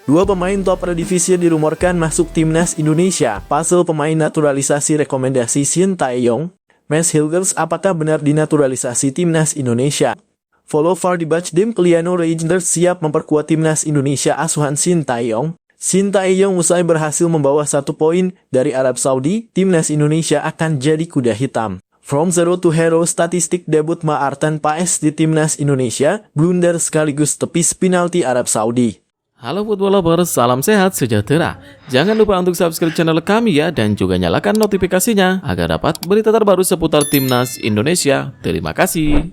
Dua pemain top Eredivisie dirumorkan masuk timnas Indonesia. Puzzle pemain naturalisasi rekomendasi Shin Tae-yong. Mads Hilgers apakah benar dinaturalisasi timnas Indonesia? Follow for the Bachdem Kliano Rangers siap memperkuat timnas Indonesia asuhan Shin Tae-yong. Shin Tae-yong usai berhasil membawa 1 poin dari Arab Saudi, timnas Indonesia akan jadi kuda hitam. From zero to hero statistik debut Maarten Paes di timnas Indonesia, blunder sekaligus tepis penalti Arab Saudi. Halo football lovers, salam sehat sejahtera. Jangan lupa untuk subscribe channel kami ya dan juga nyalakan notifikasinya agar dapat berita terbaru seputar timnas Indonesia. Terima kasih.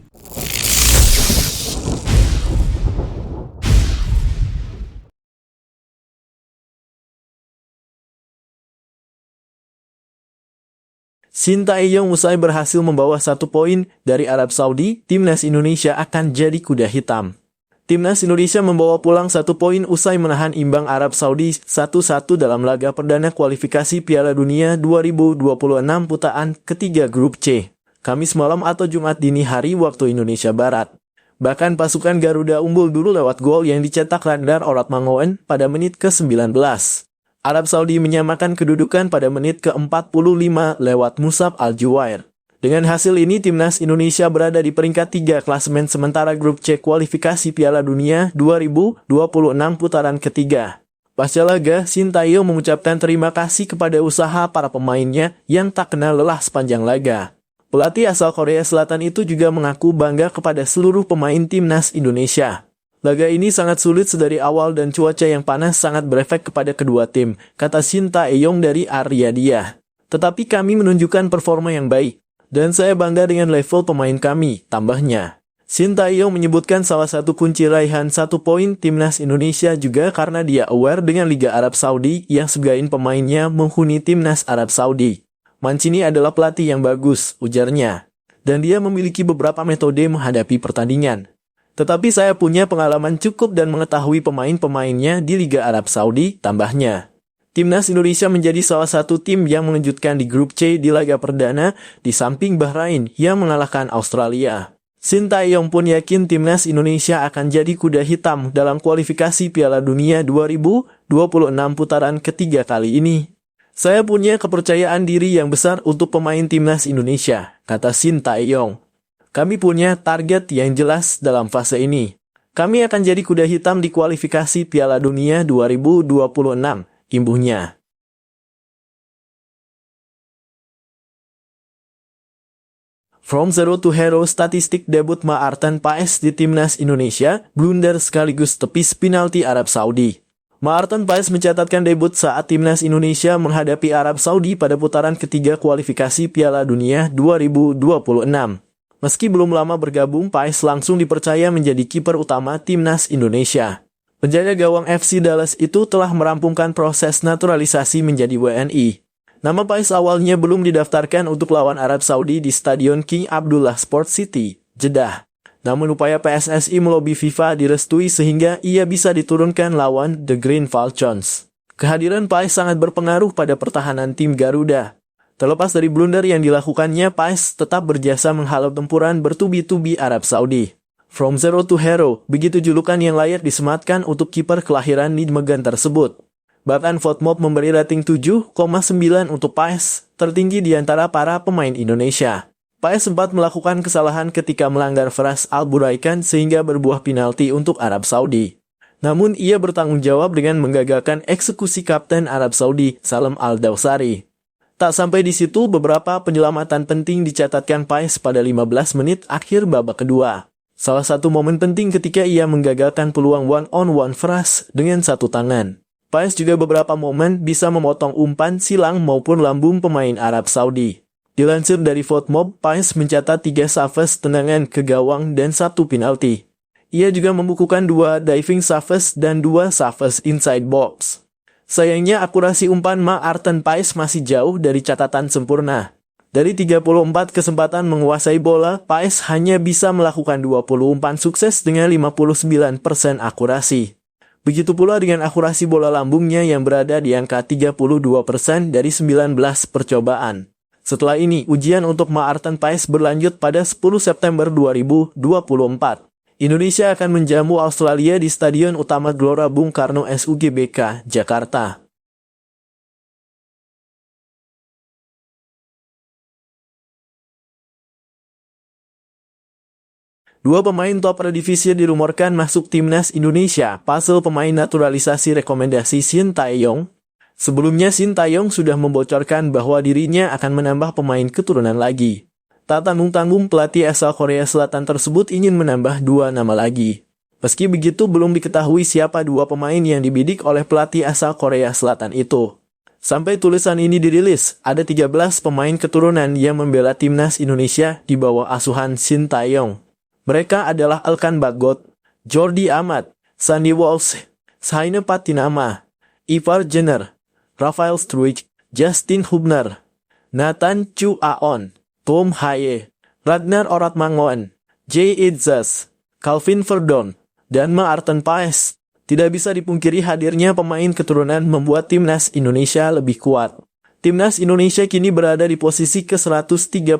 Shin Tae-yong usai berhasil membawa 1 poin dari Arab Saudi, timnas Indonesia akan jadi kuda hitam. Timnas Indonesia membawa pulang 1 poin usai menahan imbang Arab Saudi 1-1 dalam laga perdana kualifikasi Piala Dunia 2026 putaran ketiga Grup C, Kamis malam atau Jumat dini hari waktu Indonesia Barat. Bahkan pasukan Garuda unggul dulu lewat gol yang dicetak Randar Oratmangoen pada menit ke-19. Arab Saudi menyamakan kedudukan pada menit ke-45 lewat Musab Al-Juwair. Dengan hasil ini, timnas Indonesia berada di peringkat 3 klasemen sementara Grup C kualifikasi Piala Dunia 2026 putaran ketiga. Pasca laga, Shin Tae-yong mengucapkan terima kasih kepada usaha para pemainnya yang tak kenal lelah sepanjang laga. Pelatih asal Korea Selatan itu juga mengaku bangga kepada seluruh pemain timnas Indonesia. Laga ini sangat sulit sedari awal dan cuaca yang panas sangat berefek kepada kedua tim, kata Shin Tae-yong dari Aryadia. Tetapi kami menunjukkan performa yang baik. Dan saya bangga dengan level pemain kami, tambahnya. Shin Tae-yong menyebutkan salah satu kunci raihan 1 poin timnas Indonesia juga karena dia aware dengan Liga Arab Saudi yang sebagian pemainnya menghuni timnas Arab Saudi. Mancini adalah pelatih yang bagus, ujarnya. Dan dia memiliki beberapa metode menghadapi pertandingan. Tetapi saya punya pengalaman cukup dan mengetahui pemain-pemainnya di Liga Arab Saudi, tambahnya. Timnas Indonesia menjadi salah satu tim yang mengejutkan di Grup C di laga perdana di samping Bahrain yang mengalahkan Australia. Shin Tae-yong pun yakin timnas Indonesia akan jadi kuda hitam dalam kualifikasi Piala Dunia 2026 putaran ketiga kali ini. Saya punya kepercayaan diri yang besar untuk pemain timnas Indonesia, kata Shin Tae-yong. Kami punya target yang jelas dalam fase ini. Kami akan jadi kuda hitam di kualifikasi Piala Dunia 2026. Imbuhnya. From zero to hero statistik debut Maarten Paes di timnas Indonesia, blunder sekaligus tepis penalti Arab Saudi. Maarten Paes mencatatkan debut saat timnas Indonesia menghadapi Arab Saudi pada putaran ketiga kualifikasi Piala Dunia 2026. Meski belum lama bergabung, Paes langsung dipercaya menjadi kiper utama timnas Indonesia. Penjaga gawang FC Dallas itu telah merampungkan proses naturalisasi menjadi WNI. Nama Paes awalnya belum didaftarkan untuk lawan Arab Saudi di Stadion King Abdullah Sports City, Jeddah. Namun upaya PSSI melobi FIFA direstui sehingga ia bisa diturunkan lawan The Green Falcons. Kehadiran Paes sangat berpengaruh pada pertahanan tim Garuda. Terlepas dari blunder yang dilakukannya, Paes tetap berjasa menghalau tempuran bertubi-tubi Arab Saudi. From zero to hero, begitu julukan yang layak disematkan untuk kiper kelahiran Nijmegen tersebut. Bahkan FotMob memberi rating 7,9 untuk Paes, tertinggi di antara para pemain Indonesia. Paes sempat melakukan kesalahan ketika melanggar Faraz Al-Buraikan sehingga berbuah penalti untuk Arab Saudi. Namun ia bertanggung jawab dengan menggagalkan eksekusi kapten Arab Saudi, Salem Al-Dawsari. Tak sampai di situ, beberapa penyelamatan penting dicatatkan Paes pada 15 menit akhir babak kedua. Salah satu momen penting ketika ia menggagalkan peluang one-on-one Faraz dengan 1 tangan. Paes juga beberapa momen bisa memotong umpan, silang maupun lambung pemain Arab Saudi. Dilansir dari FotMob, Paes mencatat 3 saves tendangan ke gawang dan 1 penalti. Ia juga membukukan 2 diving saves dan 2 saves inside box. Sayangnya akurasi umpan Maarten Paes masih jauh dari catatan sempurna. Dari 34 kesempatan menguasai bola, Paes hanya bisa melakukan 20 umpan sukses dengan 59% akurasi. Begitu pula dengan akurasi bola lambungnya yang berada di angka 32% dari 19 percobaan. Setelah ini, ujian untuk Maarten Paes berlanjut pada 10 September 2024. Indonesia akan menjamu Australia di Stadion Utama Gelora Bung Karno SUGBK, Jakarta. Dua pemain top Eredivisie dirumorkan masuk timnas Indonesia, pasal pemain naturalisasi rekomendasi Shin Tae-yong. Sebelumnya Shin Tae-yong sudah membocorkan bahwa dirinya akan menambah pemain keturunan lagi. Tak tanggung-tanggung pelatih asal Korea Selatan tersebut ingin menambah 2 nama lagi. Meski begitu belum diketahui siapa 2 pemain yang dibidik oleh pelatih asal Korea Selatan itu. Sampai tulisan ini dirilis, ada 13 pemain keturunan yang membela timnas Indonesia di bawah asuhan Shin Tae-yong. Mereka adalah Elkan Bagot, Jordi Amat, Sandy Walsh, Saine Patinama, Ivar Jenner, Rafael Struijk, Justin Hubner, Nathan Chu Aon, Tom Haye, Ragnar Oratmangoen, Jay Idzas, Calvin Verdon, dan Maarten Paes. Tidak bisa dipungkiri hadirnya pemain keturunan membuat timnas Indonesia lebih kuat. Timnas Indonesia kini berada di posisi ke-133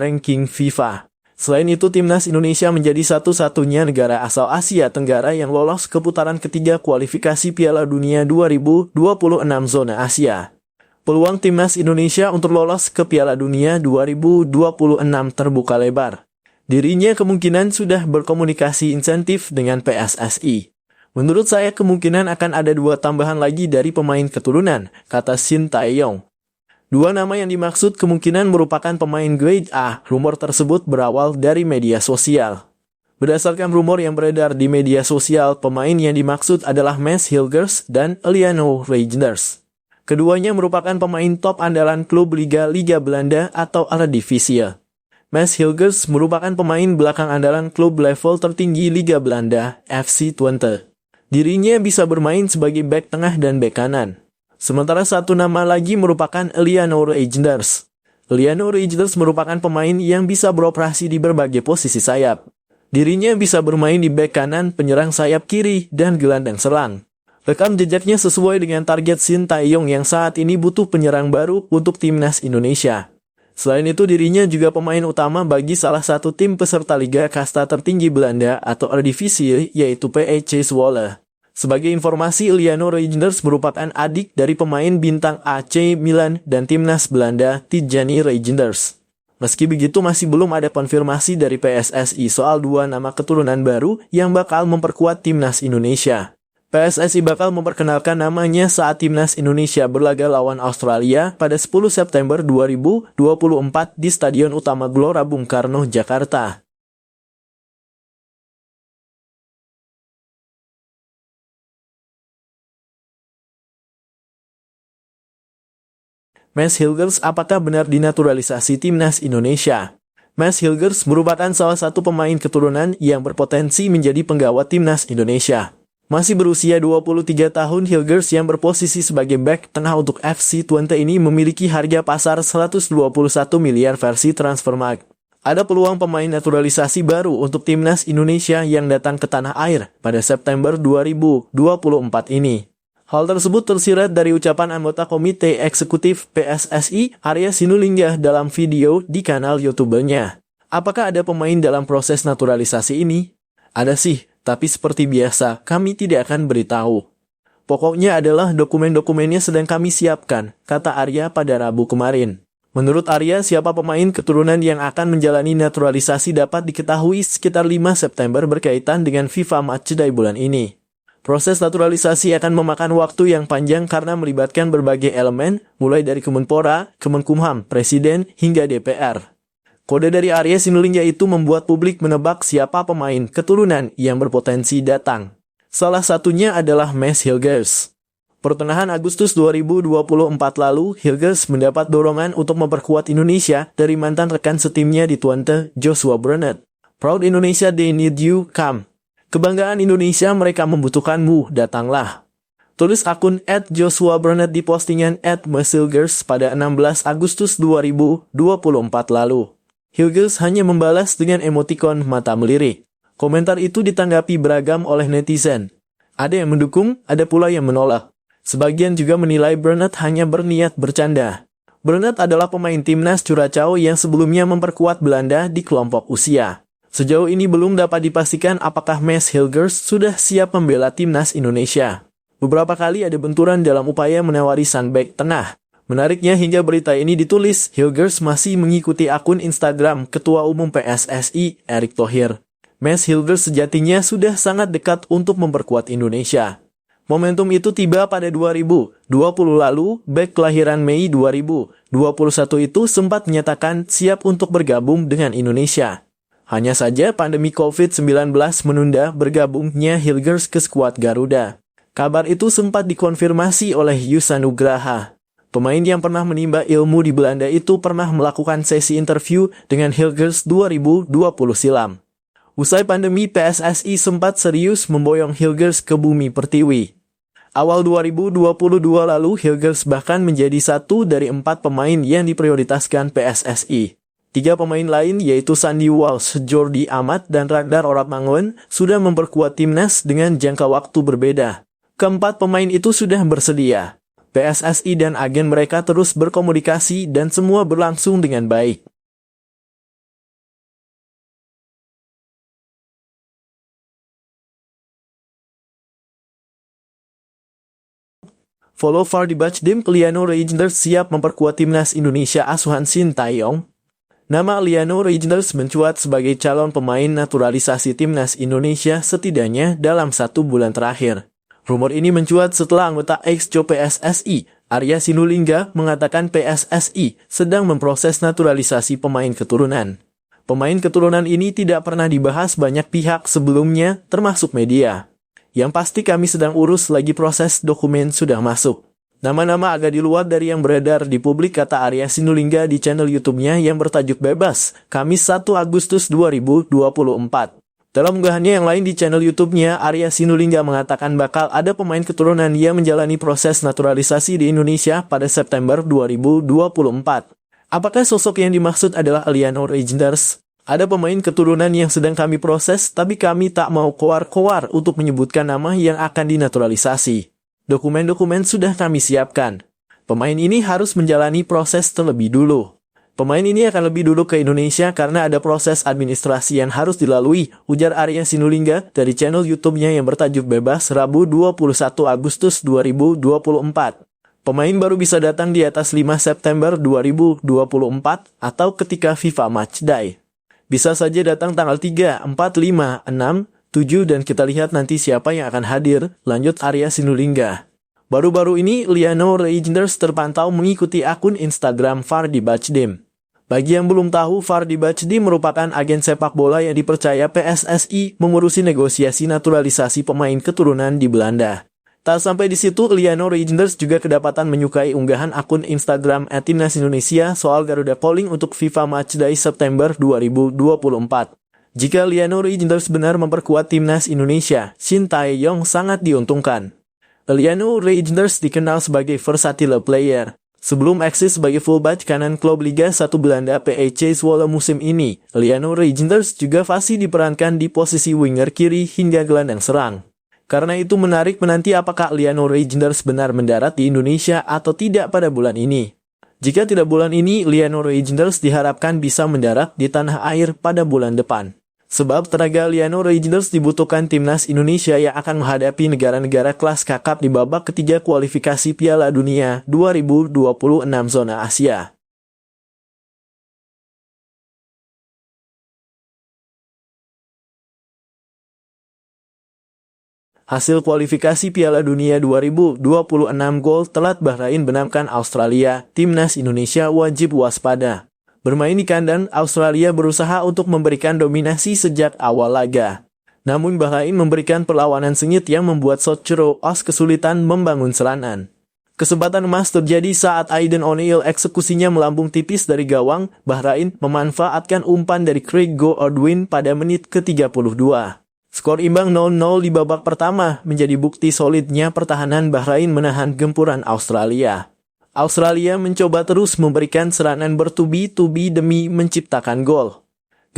ranking FIFA. Selain itu, timnas Indonesia menjadi satu-satunya negara asal Asia Tenggara yang lolos ke putaran ketiga kualifikasi Piala Dunia 2026 zona Asia. Peluang timnas Indonesia untuk lolos ke Piala Dunia 2026 terbuka lebar. Dirinya kemungkinan sudah berkomunikasi insentif dengan PSSI. Menurut saya kemungkinan akan ada 2 tambahan lagi dari pemain keturunan, kata Shin Tae-yong. 2 nama yang dimaksud kemungkinan merupakan pemain grade A. Rumor tersebut berawal dari media sosial. Berdasarkan rumor yang beredar di media sosial, pemain yang dimaksud adalah Mads Hilgers dan Eliano Reijnders. Keduanya merupakan pemain top andalan klub Liga Belanda atau Eredivisie. Mads Hilgers merupakan pemain belakang andalan klub level tertinggi Liga Belanda, FC Twente. Dirinya bisa bermain sebagai bek tengah dan bek kanan. Sementara satu nama lagi merupakan Eliano Reijnders. Eliano Reijnders merupakan pemain yang bisa beroperasi di berbagai posisi sayap. Dirinya bisa bermain di bek kanan, penyerang sayap kiri, dan gelandang serang. Rekam jejaknya sesuai dengan target Shin Tae-yong yang saat ini butuh penyerang baru untuk timnas Indonesia. Selain itu, dirinya juga pemain utama bagi salah satu tim peserta Liga Kasta tertinggi Belanda atau Eredivisie, yaitu PEC Zwolle. Sebagai informasi, Eliano Reijnders merupakan adik dari pemain bintang AC Milan dan timnas Belanda Tijani Reijnders. Meski begitu, masih belum ada konfirmasi dari PSSI soal 2 nama keturunan baru yang bakal memperkuat timnas Indonesia. PSSI bakal memperkenalkan namanya saat timnas Indonesia berlaga lawan Australia pada 10 September 2024 di Stadion Utama Gelora Bung Karno, Jakarta. Mads Hilgers apakah benar dinaturalisasi timnas Indonesia? Mads Hilgers merupakan salah satu pemain keturunan yang berpotensi menjadi penggawa timnas Indonesia. Masih berusia 23 tahun, Hilgers yang berposisi sebagai bek tengah untuk FC Twente ini memiliki harga pasar 121 miliar versi Transfermarkt. Ada peluang pemain naturalisasi baru untuk timnas Indonesia yang datang ke tanah air pada September 2024 ini. Hal tersebut tersirat dari ucapan anggota Komite Eksekutif PSSI, Arya Sinulinga dalam video di kanal YouTube-nya. Apakah ada pemain dalam proses naturalisasi ini? Ada sih. Tapi seperti biasa, kami tidak akan beritahu. Pokoknya adalah dokumen-dokumennya sedang kami siapkan, kata Arya pada Rabu kemarin. Menurut Arya, siapa pemain keturunan yang akan menjalani naturalisasi dapat diketahui sekitar 5 September berkaitan dengan FIFA Matchday bulan ini. Proses naturalisasi akan memakan waktu yang panjang karena melibatkan berbagai elemen, mulai dari Kemenpora, Kemenkumham, Presiden, hingga DPR. Kode dari Arya Sinulinga itu membuat publik menebak siapa pemain keturunan yang berpotensi datang. Salah satunya adalah Mads Hilgers. Pertengahan Agustus 2024 lalu, Hilgers mendapat dorongan untuk memperkuat Indonesia dari mantan rekan setimnya di Twente, Joshua Brunet. Proud Indonesia, they need you, come. Kebanggaan Indonesia, mereka membutuhkanmu, datanglah. Tulis akun @JoshuaBrunet di postingan @MadsHilgers pada 16 Agustus 2024 lalu. Hilgers hanya membalas dengan emotikon mata melirik. Komentar itu ditanggapi beragam oleh netizen. Ada yang mendukung, ada pula yang menolak. Sebagian juga menilai Brunet hanya berniat bercanda. Brunet adalah pemain timnas Curaçao yang sebelumnya memperkuat Belanda di kelompok usia. Sejauh ini belum dapat dipastikan apakah Mads Hilgers sudah siap membela timnas Indonesia. Beberapa kali ada benturan dalam upaya menawari sang bek tengah. Menariknya hingga berita ini ditulis, Hilgers masih mengikuti akun Instagram Ketua Umum PSSI, Erick Thohir. Mads Hilgers sejatinya sudah sangat dekat untuk memperkuat Indonesia. Momentum itu tiba pada 2020 lalu, bek kelahiran Mei 2021 itu sempat menyatakan siap untuk bergabung dengan Indonesia. Hanya saja pandemi COVID-19 menunda bergabungnya Hilgers ke skuad Garuda. Kabar itu sempat dikonfirmasi oleh Yusa Nugraha. Pemain yang pernah menimba ilmu di Belanda itu pernah melakukan sesi interview dengan Hilgers 2020 silam. Usai pandemi, PSSI sempat serius memboyong Hilgers ke bumi pertiwi. Awal 2022 lalu, Hilgers bahkan menjadi satu dari 4 pemain yang diprioritaskan PSSI. 3 pemain lain yaitu Sandy Walsh, Jordi Amat, dan Ragnar Oratmangun sudah memperkuat timnas dengan jangka waktu berbeda. Keempat pemain itu sudah bersedia. PSSI dan agen mereka terus berkomunikasi dan semua berlangsung dengan baik. Follow Vardy Bachdiem, Liano Reijnders siap memperkuat timnas Indonesia asuhan Shin Tae-yong. Nama Liano Reijnders mencuat sebagai calon pemain naturalisasi timnas Indonesia setidaknya dalam 1 bulan terakhir. Rumor ini mencuat setelah anggota ex-Co PSSI, Arya Sinulinga, mengatakan PSSI sedang memproses naturalisasi pemain keturunan. Pemain keturunan ini tidak pernah dibahas banyak pihak sebelumnya, termasuk media. Yang pasti kami sedang urus lagi proses dokumen sudah masuk. Nama-nama agak di luar dari yang beredar di publik, kata Arya Sinulinga di channel YouTube-nya yang bertajuk Bebas, Kamis 1 Agustus 2024. Dalam unggahannya yang lain di channel YouTube-nya, Arya Sinulinga mengatakan bakal ada pemain keturunan yang menjalani proses naturalisasi di Indonesia pada September 2024. Apakah sosok yang dimaksud adalah Liano Reijnders? Ada pemain keturunan yang sedang kami proses, tapi kami tak mau koar-koar untuk menyebutkan nama yang akan dinaturalisasi. Dokumen-dokumen sudah kami siapkan. Pemain ini harus menjalani proses terlebih dulu. Pemain ini akan lebih dulu ke Indonesia karena ada proses administrasi yang harus dilalui, ujar Arya Sinulinga dari channel YouTube-nya yang bertajuk Bebas, Rabu 21 Agustus 2024. Pemain baru bisa datang di atas 5 September 2024 atau ketika FIFA Matchday. Bisa saja datang tanggal 3, 4, 5, 6, 7 dan kita lihat nanti siapa yang akan hadir, lanjut Arya Sinulinga. Baru-baru ini, Liano Reijnders terpantau mengikuti akun Instagram Vardy Bachdiem. Bagi yang belum tahu, Vardy Bachdiem merupakan agen sepak bola yang dipercaya PSSI mengurusi negosiasi naturalisasi pemain keturunan di Belanda. Tak sampai di situ, Liano Reijnders juga kedapatan menyukai unggahan akun Instagram @timnas Indonesia soal Garuda Polling untuk FIFA Matchday September 2024. Jika Liano Reijnders benar memperkuat timnas Indonesia, Shin Tae-yong sangat diuntungkan. Liano Reijnders dikenal sebagai versatile player. Sebelum eksis sebagai fullback kanan klub Liga 1 Belanda PEC Zwolle musim ini, Liano Reijnders juga fasih diperankan di posisi winger kiri hingga gelandang serang. Karena itu menarik menanti apakah Liano Reijnders benar mendarat di Indonesia atau tidak pada bulan ini. Jika tidak bulan ini, Liano Reijnders diharapkan bisa mendarat di tanah air pada bulan depan. Sebab tenaga Liano Reijnders dibutuhkan timnas Indonesia yang akan menghadapi negara-negara kelas kakap di babak ketiga kualifikasi Piala Dunia 2026 zona Asia. Hasil kualifikasi Piala Dunia 2026 gol telat Bahrain benamkan Australia, timnas Indonesia wajib waspada. Bermain di kandang, Australia berusaha untuk memberikan dominasi sejak awal laga. Namun Bahrain memberikan perlawanan sengit yang membuat Sotchero Oz kesulitan membangun serangan. Kesempatan emas terjadi saat Aiden O'Neil eksekusinya melambung tipis dari gawang. Bahrain memanfaatkan umpan dari Craig Goodwin pada menit ke-32. Skor imbang 0-0 di babak pertama menjadi bukti solidnya pertahanan Bahrain menahan gempuran Australia. Australia mencoba terus memberikan serangan bertubi-tubi demi menciptakan gol.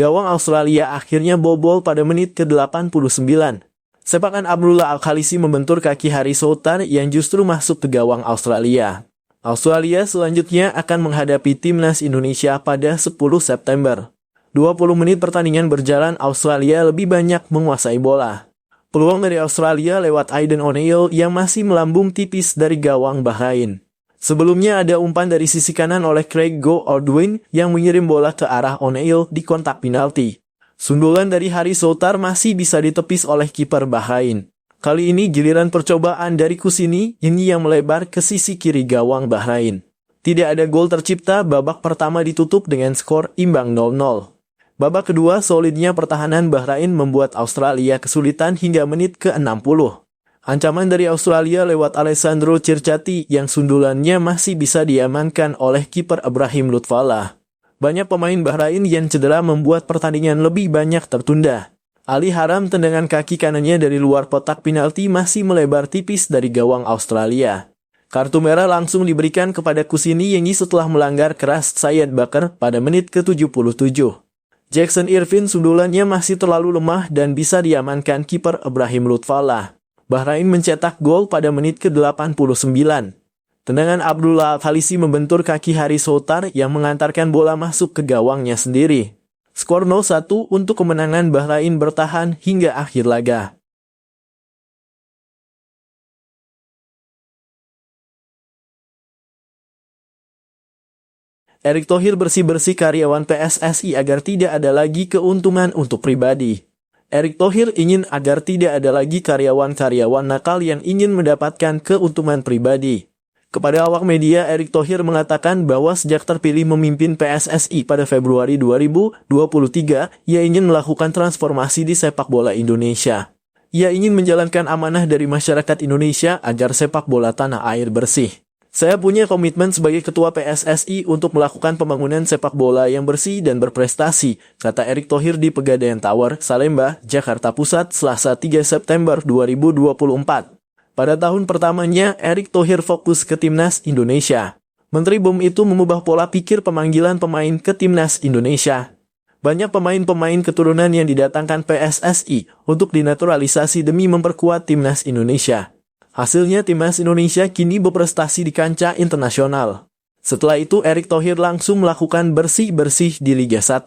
Gawang Australia akhirnya bobol pada menit ke-89. Sepakan Abdullah Al-Khalisi membentur kaki Haris Soutar yang justru masuk ke gawang Australia. Australia selanjutnya akan menghadapi timnas Indonesia pada 10 September. 20 menit pertandingan berjalan, Australia lebih banyak menguasai bola. Peluang dari Australia lewat Aiden O'Neill yang masih melambung tipis dari gawang Bahrain. Sebelumnya ada umpan dari sisi kanan oleh Craig Goodwin yang mengirim bola ke arah O'Neill di kontak penalti. Sundulan dari Haris Soutar masih bisa ditepis oleh kiper Bahrain. Kali ini giliran percobaan dari Kusini, ini yang melebar ke sisi kiri gawang Bahrain. Tidak ada gol tercipta, babak pertama ditutup dengan skor imbang 0-0. Babak kedua, solidnya pertahanan Bahrain membuat Australia kesulitan hingga menit ke-60. Ancaman dari Australia lewat Alessandro Circati yang sundulannya masih bisa diamankan oleh kiper Ibrahim Lutfallah. Banyak pemain Bahrain yang cedera membuat pertandingan lebih banyak tertunda. Ali Haram tendangan kaki kanannya dari luar kotak penalti masih melebar tipis dari gawang Australia. Kartu merah langsung diberikan kepada Kusini yang setelah melanggar keras Syed Bakar pada menit ke-77. Jackson Irvine sundulannya masih terlalu lemah dan bisa diamankan kiper Ibrahim Lutfallah. Bahrain mencetak gol pada menit ke-89. Tendangan Abdullah Al-Khalisi membentur kaki Haris Soutar yang mengantarkan bola masuk ke gawangnya sendiri. Skor 0-1 untuk kemenangan Bahrain bertahan hingga akhir laga. Erick Thohir bersih-bersih karyawan PSSI agar tidak ada lagi keuntungan untuk pribadi. Erick Thohir ingin agar tidak ada lagi karyawan-karyawan nakal yang ingin mendapatkan keuntungan pribadi. Kepada awak media, Erick Thohir mengatakan bahwa sejak terpilih memimpin PSSI pada Februari 2023, ia ingin melakukan transformasi di sepak bola Indonesia. Ia ingin menjalankan amanah dari masyarakat Indonesia agar sepak bola tanah air bersih. Saya punya komitmen sebagai ketua PSSI untuk melakukan pembangunan sepak bola yang bersih dan berprestasi, kata Erick Thohir di Pegadaian Tower, Salemba, Jakarta Pusat, Selasa 3 September 2024. Pada tahun pertamanya, Erick Thohir fokus ke Timnas Indonesia. Menteri BUM itu mengubah pola pikir pemanggilan pemain ke Timnas Indonesia. Banyak pemain-pemain keturunan yang didatangkan PSSI untuk dinaturalisasi demi memperkuat Timnas Indonesia. Hasilnya Timnas Indonesia kini berprestasi di kancah internasional. Setelah itu Erick Thohir langsung melakukan bersih-bersih di Liga 1.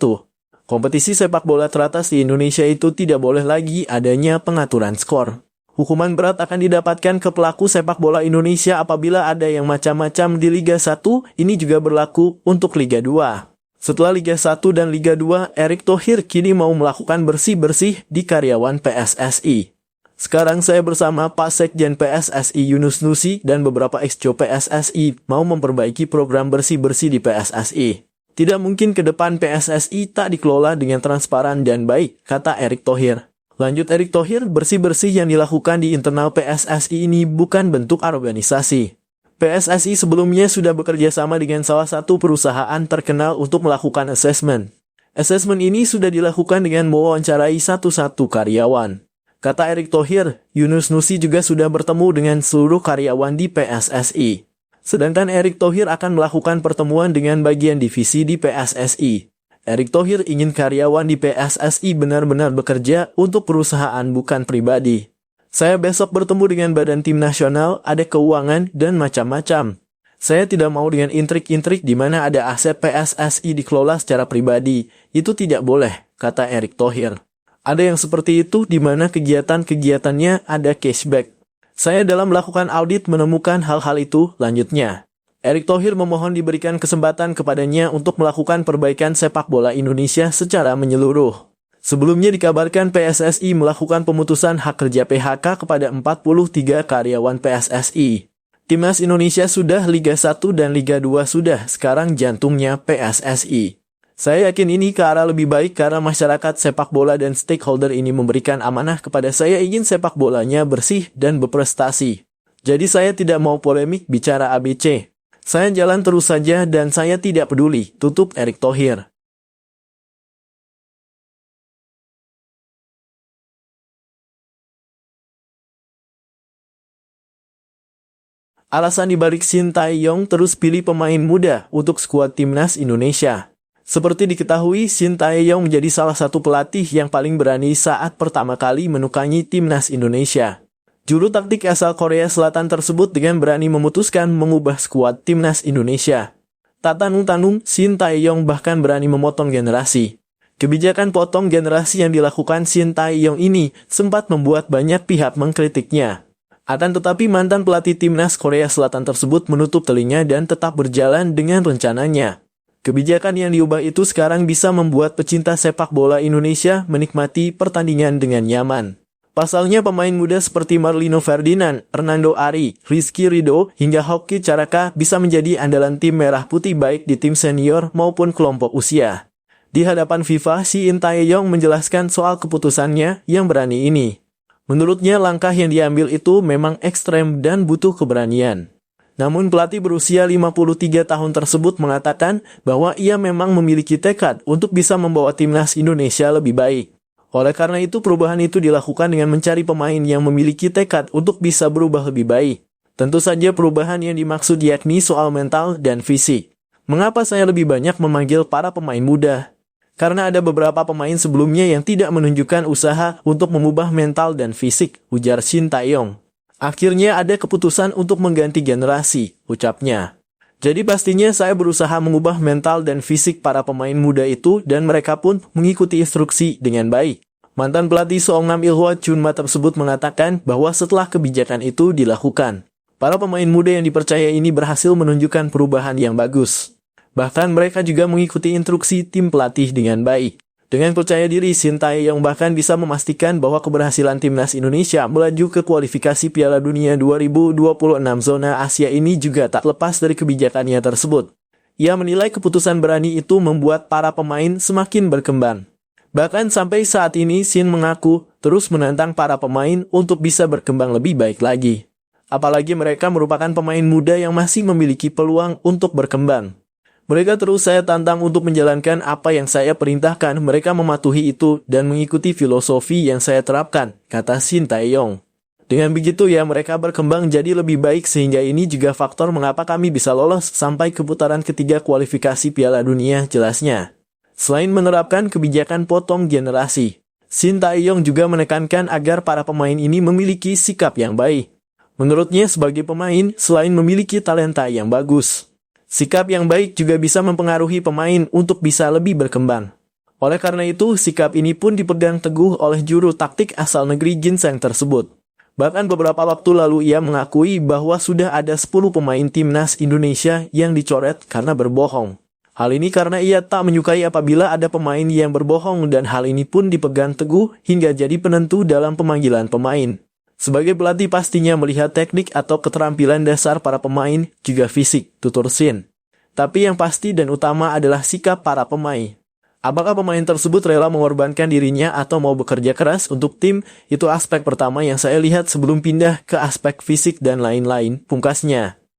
Kompetisi sepak bola teratas di Indonesia itu tidak boleh lagi adanya pengaturan skor. Hukuman berat akan didapatkan ke pelaku sepak bola Indonesia apabila ada yang macam-macam di Liga 1, ini juga berlaku untuk Liga 2. Setelah Liga 1 dan Liga 2, Erick Thohir kini mau melakukan bersih-bersih di karyawan PSSI. Sekarang saya bersama Pak Sekjen PSSI Yunus Nusi dan beberapa ex-co PSSI mau memperbaiki program bersih-bersih di PSSI. Tidak mungkin ke depan PSSI tak dikelola dengan transparan dan baik, kata Erick Thohir. Lanjut Erick Thohir, bersih-bersih yang dilakukan di internal PSSI ini bukan bentuk organisasi. PSSI sebelumnya sudah bekerja sama dengan salah satu perusahaan terkenal untuk melakukan asesmen. Asesmen ini sudah dilakukan dengan mewawancarai satu-satu karyawan. Kata Erick Thohir, Yunus Nusi juga sudah bertemu dengan seluruh karyawan di PSSI. Sedangkan Erick Thohir akan melakukan pertemuan dengan bagian divisi di PSSI. Erick Thohir ingin karyawan di PSSI benar-benar bekerja untuk perusahaan bukan pribadi. Saya besok bertemu dengan badan tim nasional, ada keuangan, dan macam-macam. Saya tidak mau dengan intrik-intrik di mana ada aset PSSI dikelola secara pribadi. Itu tidak boleh, kata Erick Thohir. Ada yang seperti itu di mana kegiatan-kegiatannya ada cashback. Saya dalam melakukan audit menemukan hal-hal itu, lanjutnya. Erick Thohir memohon diberikan kesempatan kepadanya untuk melakukan perbaikan sepak bola Indonesia secara menyeluruh. Sebelumnya dikabarkan PSSI melakukan pemutusan hak kerja PHK kepada 43 karyawan PSSI. Timnas Indonesia sudah Liga 1 dan Liga 2 sudah, sekarang jantungnya PSSI. Saya yakin ini ke arah lebih baik karena masyarakat sepak bola dan stakeholder ini memberikan amanah kepada saya ingin sepak bolanya bersih dan berprestasi. Jadi saya tidak mau polemik bicara ABC. Saya jalan terus saja dan saya tidak peduli, tutup Erick Thohir. Alasan dibalik Shin Tae-yong terus pilih pemain muda untuk skuad Timnas Indonesia. Seperti diketahui, Shin Tae-yong menjadi salah satu pelatih yang paling berani saat pertama kali menukangi Timnas Indonesia. Juru taktik asal Korea Selatan tersebut dengan berani memutuskan mengubah skuad Timnas Indonesia. Tak tanggung-tanggung, Shin Tae-yong bahkan berani memotong generasi. Kebijakan potong generasi yang dilakukan Shin Tae-yong ini sempat membuat banyak pihak mengkritiknya. Akan tetapi mantan pelatih timnas Korea Selatan tersebut menutup telinga dan tetap berjalan dengan rencananya. Kebijakan yang diubah itu sekarang bisa membuat pecinta sepak bola Indonesia menikmati pertandingan dengan nyaman. Pasalnya pemain muda seperti Marlino Ferdinand, Hernando Ari, Rizky Ridho, hingga Hoki Caraka bisa menjadi andalan tim merah putih baik di tim senior maupun kelompok usia. Di hadapan FIFA, Shin Tae-yong menjelaskan soal keputusannya yang berani ini. Menurutnya langkah yang diambil itu memang ekstrem dan butuh keberanian. Namun pelatih berusia 53 tahun tersebut mengatakan bahwa ia memang memiliki tekad untuk bisa membawa timnas Indonesia lebih baik. Oleh karena itu perubahan itu dilakukan dengan mencari pemain yang memiliki tekad untuk bisa berubah lebih baik. Tentu saja perubahan yang dimaksud yakni soal mental dan fisik. Mengapa saya lebih banyak memanggil para pemain muda? Karena ada beberapa pemain sebelumnya yang tidak menunjukkan usaha untuk mengubah mental dan fisik, ujar Shin Tae-yong. Akhirnya ada keputusan untuk mengganti generasi, ucapnya. Jadi pastinya saya berusaha mengubah mental dan fisik para pemain muda itu dan mereka pun mengikuti instruksi dengan baik. Mantan pelatih Seongnam Ilhwa Chunma tersebut mengatakan bahwa setelah kebijakan itu dilakukan, para pemain muda yang dipercaya ini berhasil menunjukkan perubahan yang bagus. Bahkan mereka juga mengikuti instruksi tim pelatih dengan baik. Dengan percaya diri, Shin Tae-yong bahkan bisa memastikan bahwa keberhasilan timnas Indonesia melaju ke kualifikasi Piala Dunia 2026 zona Asia ini juga tak lepas dari kebijakannya tersebut. Ia menilai keputusan berani itu membuat para pemain semakin berkembang. Bahkan sampai saat ini, Shin mengaku terus menantang para pemain untuk bisa berkembang lebih baik lagi. Apalagi mereka merupakan pemain muda yang masih memiliki peluang untuk berkembang. Mereka terus saya tantang untuk menjalankan apa yang saya perintahkan, mereka mematuhi itu dan mengikuti filosofi yang saya terapkan, kata Shin Tae-yong. Dengan begitu ya mereka berkembang jadi lebih baik sehingga ini juga faktor mengapa kami bisa lolos sampai ke putaran ketiga kualifikasi Piala Dunia, jelasnya. Selain menerapkan kebijakan potong generasi, Shin Tae-yong juga menekankan agar para pemain ini memiliki sikap yang baik. Menurutnya sebagai pemain, selain memiliki talenta yang bagus, sikap yang baik juga bisa mempengaruhi pemain untuk bisa lebih berkembang. Oleh karena itu, sikap ini pun dipegang teguh oleh juru taktik asal negeri ginseng tersebut. Bahkan beberapa waktu lalu ia mengakui bahwa sudah ada 10 pemain timnas Indonesia yang dicoret karena berbohong. Hal ini karena ia tak menyukai apabila ada pemain yang berbohong dan hal ini pun dipegang teguh hingga jadi penentu dalam pemanggilan pemain. Sebagai pelatih pastinya melihat teknik atau keterampilan dasar para pemain, juga fisik, tutur Shin. Tapi yang pasti dan utama adalah sikap para pemain. Apakah pemain tersebut rela mengorbankan dirinya atau mau bekerja keras untuk tim? Itu aspek pertama yang saya lihat sebelum pindah ke aspek fisik dan lain-lain, pungkasnya.